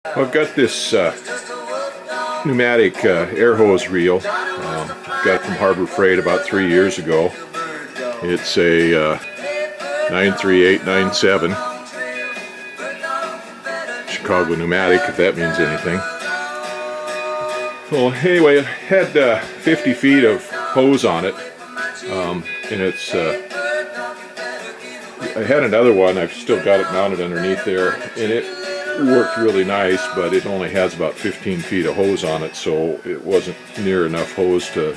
Well, I've got this pneumatic air hose reel. Got it from Harbor Freight about 3 years ago. It's a 93897 Chicago pneumatic, if that means anything. Well, anyway, it had 50 feet of hose on it, and it's. I had another one. I've still got it mounted underneath there, and it worked really nice, but it only has about 15 feet of hose on it, so it wasn't near enough hose to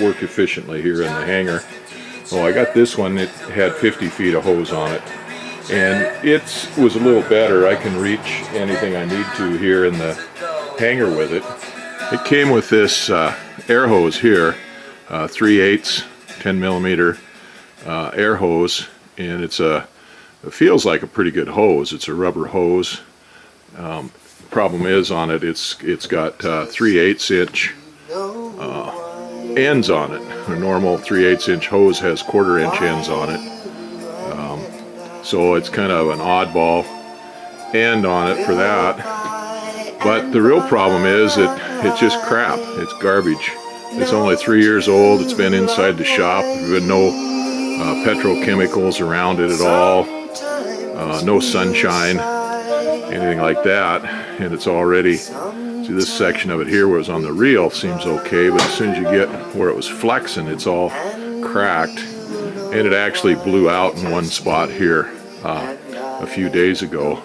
work efficiently here in the hangar. Well, I got this one. It had 50 feet of hose on it, and it was a little better. I can reach anything I need to here in the hangar with it. It came with this air hose here, 3/8 10 millimeter air hose, and it feels like a pretty good hose. It's a rubber hose. Problem is on it, it's got 3/8 inch ends on it. A normal 3/8 inch hose has 1/4 inch ends on it, so it's kind of an oddball end on it for that. But the real problem is it's just crap. It's garbage. It's only 3 years old. It's been inside the shop. There's been no petrochemicals around it at all. No sunshine, anything like that, and it's already, see this section of it here where it's on the reel seems okay, but as soon as you get where it was flexing, it's all cracked, and it actually blew out in one spot here a few days ago.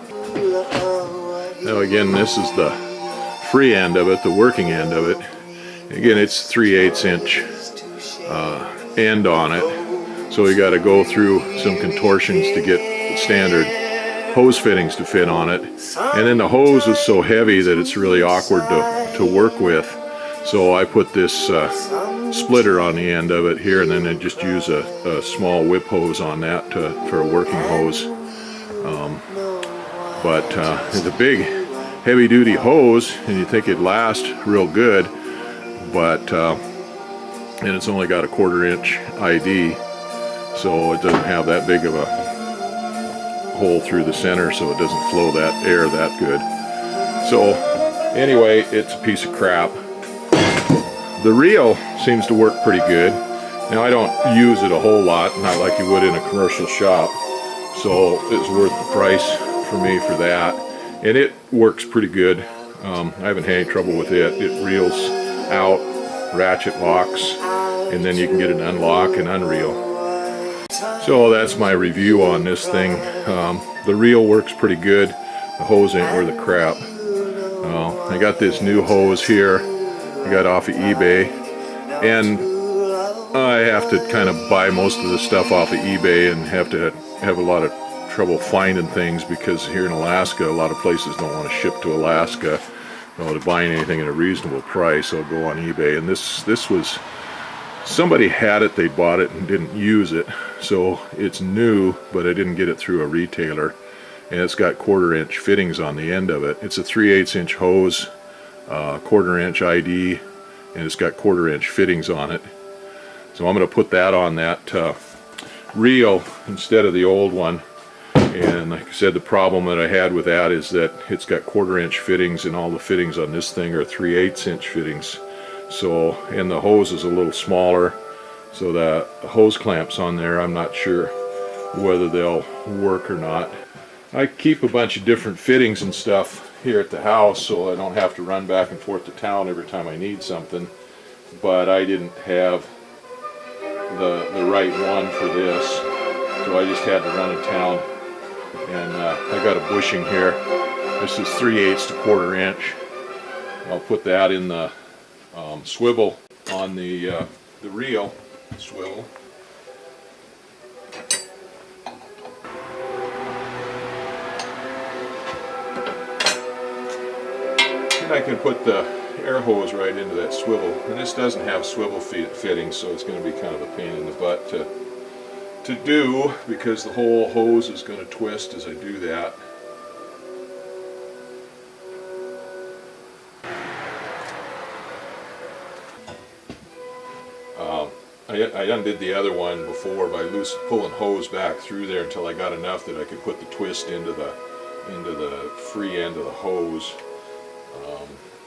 Now again, this is the free end of it, the working end of it. Again, it's 3/8 inch end on it, so you got to go through some contortions to get standard hose fittings to fit on it, and then the hose is so heavy that it's really awkward to work with, so I put this splitter on the end of it here, and then I just use a small whip hose on that for a working hose. But it's a big heavy duty hose, and you think it'd last real good, but and it's only got a 1/4 inch ID, so it doesn't have that big of a hole through the center, so it doesn't flow that air that good. So anyway, it's a piece of crap. The reel seems to work pretty good. Now I don't use it a whole lot, not like you would in a commercial shop, so it's worth the price for me for that, and it works pretty good. I haven't had any trouble with it. It reels out, ratchet locks, and then you can get an unlock and unreel. So that's my review on this thing. The reel works pretty good. The hose ain't worth a crap. I got this new hose here I got off of eBay, and I have to kind of buy most of the stuff off of eBay and have to have a lot of trouble finding things, because here in Alaska a lot of places don't want to ship to Alaska. To buy anything at a reasonable price, I'll go on eBay, and this was, somebody had it, they bought it and didn't use it, so it's new, but I didn't get it through a retailer, and it's got 1/4 inch fittings on the end of it. It's a 3/8 inch hose, 1/4 inch ID, and it's got 1/4 inch fittings on it. So I'm going to put that on that reel instead of the old one. And like I said, the problem that I had with that is that it's got 1/4 inch fittings, and all the fittings on this thing are 3/8 inch fittings. So, and the hose is a little smaller, so the hose clamps on there, I'm not sure whether they'll work or not. I keep a bunch of different fittings and stuff here at the house, so I don't have to run back and forth to town every time I need something, but I didn't have the right one for this, so I just had to run in town. And I got a bushing here. This is 3/8 to 1/4 inch. I'll put that in the swivel on the reel swivel. And I can put the air hose right into that swivel. And this doesn't have swivel fittings, so it's going to be kind of a pain in the butt to do, because the whole hose is going to twist as I do that. I undid the other one before by pulling hose back through there until I got enough that I could put the twist into the into the free end of the hose.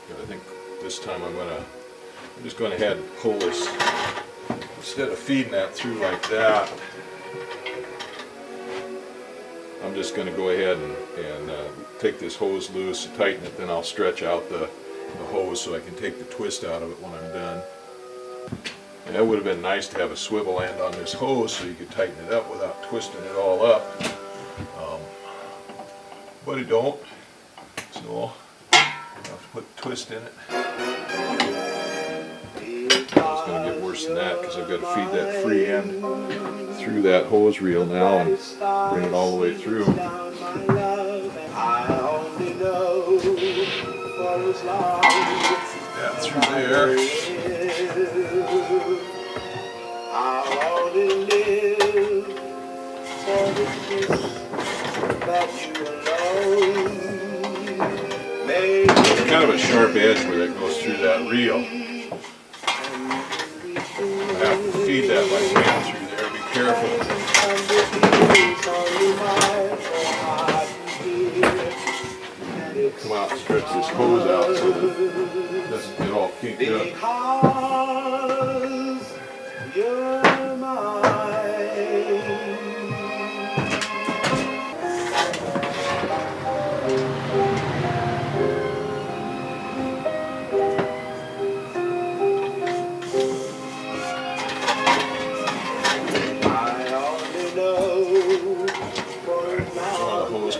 But I think this time I'm just going to ahead and pull this, instead of feeding that through like that, I'm just going to go ahead and take this hose loose, tighten it, then I'll stretch out the hose so I can take the twist out of it when I'm done. And that would have been nice to have a swivel end on this hose so you could tighten it up without twisting it all up. But it don't, so I have to put a twist in it. It's going to get worse than that because I've got to feed that free end through that hose reel now and bring it all the way through. That through there. It's kind of a sharp edge where that goes through that reel. I have to feed that like way through there. Be careful. Come out and stretch this hose out so that it doesn't get all kinked up. Because you're mine.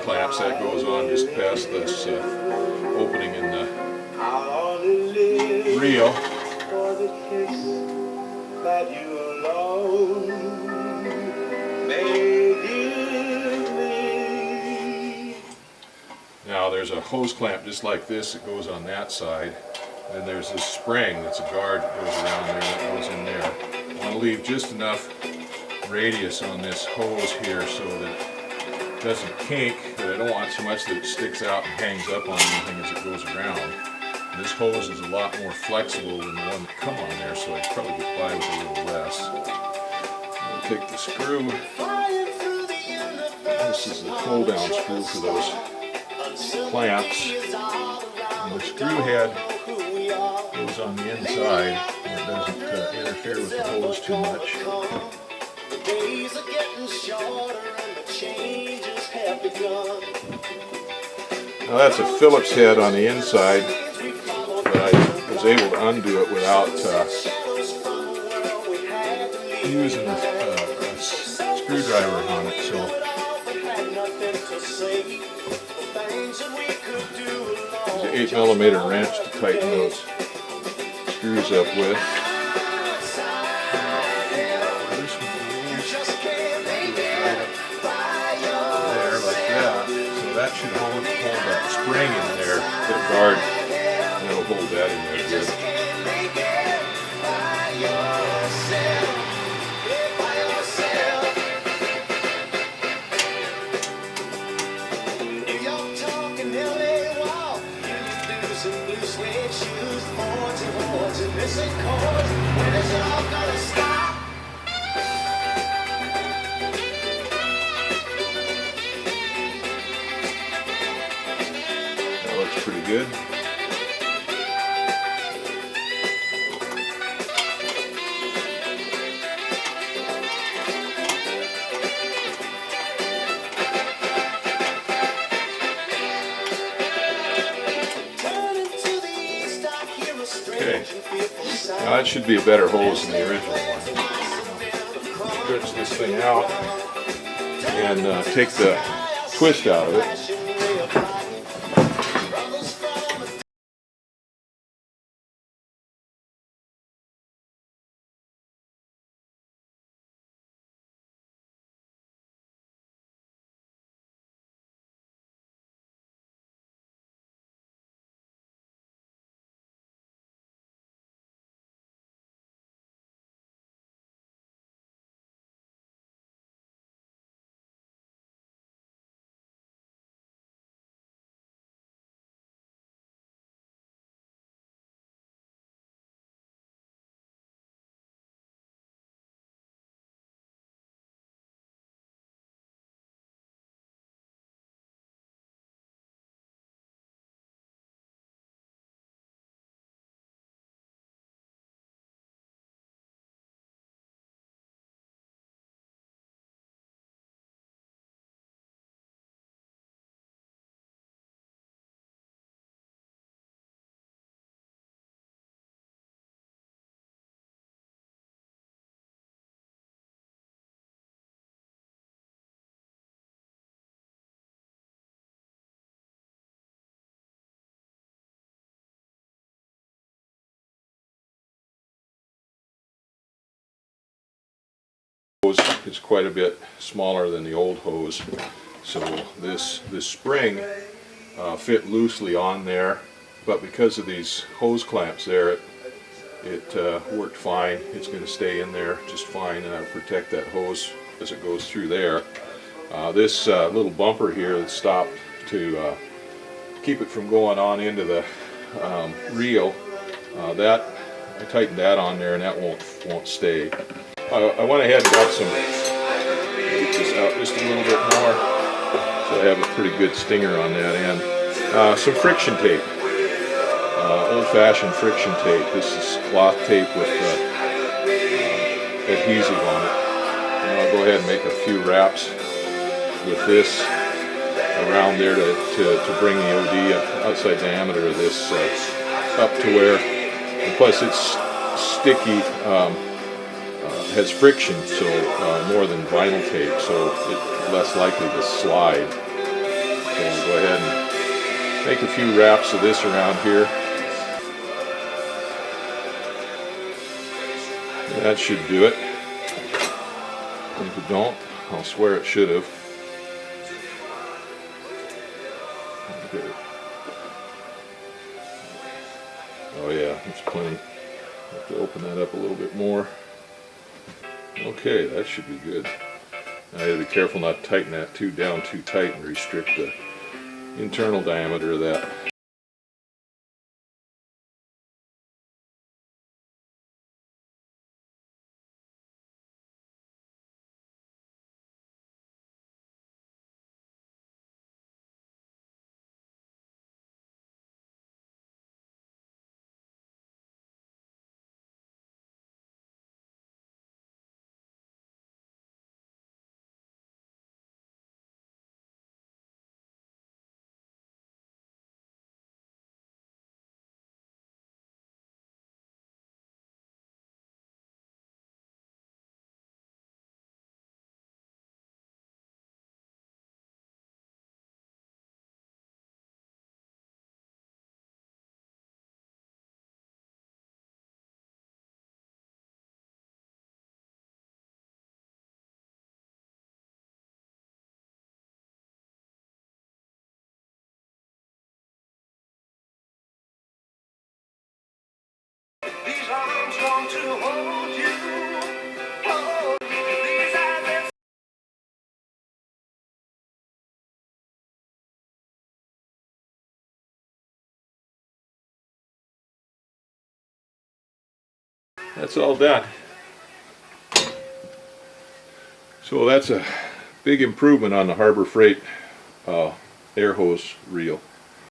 Clamps that goes on just past this opening in the reel. Now there's a hose clamp just like this that goes on that side. Then there's this spring that's a guard that goes around there that goes in there. I want to leave just enough radius on this hose here so that it doesn't kink, but I don't want so much that it sticks out and hangs up on anything as it goes around. And this hose is a lot more flexible than the one that come on there, so I'd probably get by with a little less. I'll take the screw. This is the pull down screw for those clamps. And the screw head goes on the inside and it doesn't interfere with the hose too much. The days are getting shorter and the changes have begun. Now that's a Phillips head on the inside, but I was able to undo it without using a screwdriver on it. So there's an 8mm wrench to tighten those screws up with. That should hold that spring in there, that guard, and it'll hold that in there good. New York talking LA walk, you do some blue suede shoes, horns and missing chords. When is it all gonna stop? Pretty good. Okay, now that should be a better hose than the original one. Stretch this thing out and take the twist out of it. hose is quite a bit smaller than the old hose, so this spring fit loosely on there, but because of these hose clamps there, it worked fine. It's going to stay in there just fine and protect that hose as it goes through there. This little bumper here that's stopped to keep it from going on into the reel, that I tightened that on there, and that won't stay. I went ahead and got some, get this out just a little bit more, so I have a pretty good stinger on that end. Some friction tape, old-fashioned friction tape. This is cloth tape with adhesive on it. And I'll go ahead and make a few wraps with this around there to bring the OD outside diameter of this up to where, and plus it's sticky, has friction, so more than vinyl tape, so it's less likely to slide. So we'll go ahead and make a few wraps of this around here. That should do it. If it don't, I'll swear it should have. Okay. Oh yeah, that's plenty. I have to open that up a little bit more. Okay, that should be good. Now I gotta be careful not to tighten that down too tight and restrict the internal diameter of that. That's all done. So that's a big improvement on the Harbor Freight air hose reel.